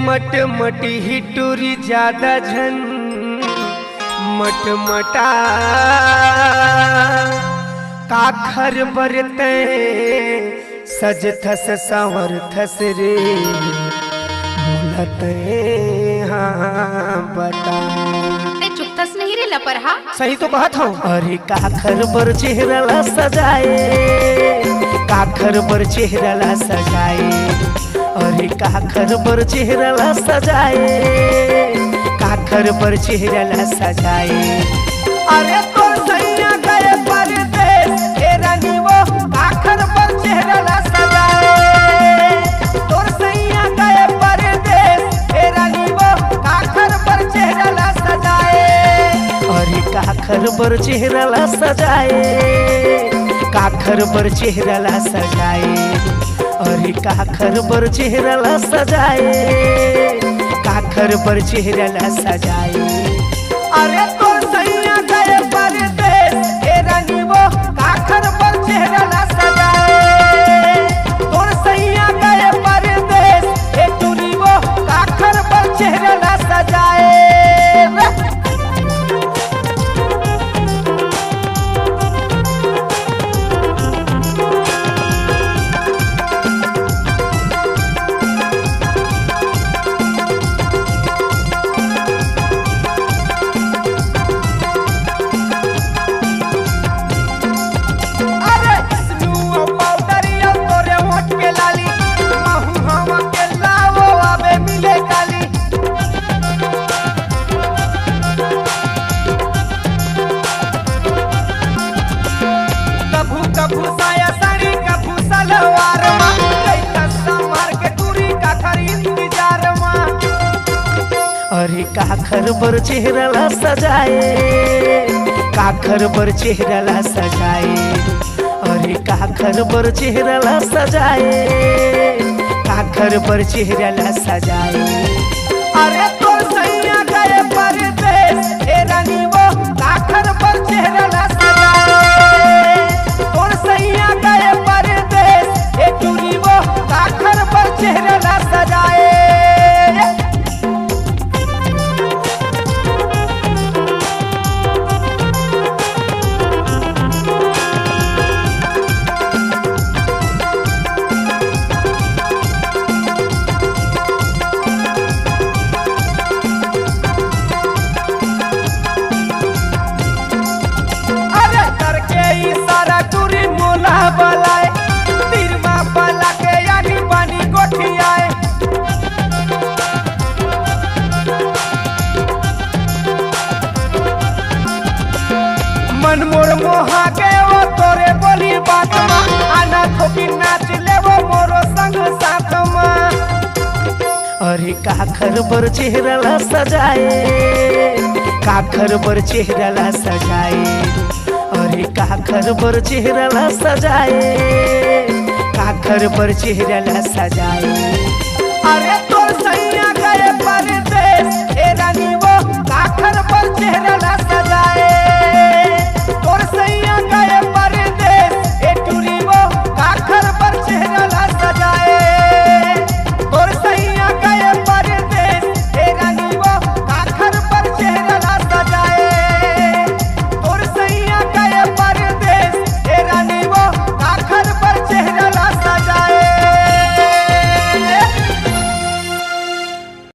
मटमटी हिटूरी ज्यादा झन मटमटा काखर बरते सज थस संवर थस रे बोलते हाँ बता चुपतस नहीं रे लपरहा। सही तो कहत हूँ। अरे काखर बर चेहरा ला सजाए, काखर बर चेहरा ला सजाए, अरे काखर बर चेहरा ला सजाए, काखर बर चेहरा ला सजाए। अरे तो सैया गए परदेस हे रानी वो काखर बर चेहरा ला सजाए, तो सैया गए परदेस हे रानी वो काखर बर चेहरा ला सजाए। अरे काखर बर चेहरा ला सजाए, काखर बर चेहरा ला सजाए, अरे काखर बर चेहरा ला सजाए, काखर बर चेहरा ला सजाए। अरे तो सैया गए परदेस हे रानी वो काखर बर चेहरा ला सजाए, तो सैया गए परदेस हे टूरी वो काखर बर चेहरा ला सजाए। अरे काखर बर चेहरा ला सजाए, काखर बर चेहरा ला सजाए, अरे काखर बर चेहरा ला सजाए, काखर बर चेहरा ला सजाए। अरे तो सैया गए परदेस हे रानी वो काखर बर चेहरा ला सजाए, तो सैया गए परदेस हे टूरी वो काखर बर चेहरा ला सजाए। मन मोर मोहा के वो तोरे बोली बात मा आना खोकी नाच ले वो मोरो संग साथ मा। अरे काखर बर चेहरा ला सजाए, काखर बर चेहरा ला सजाए, अरे काखर बर चेहरा ला सजाए, काखर बर चेहरा ला सजाए। अरे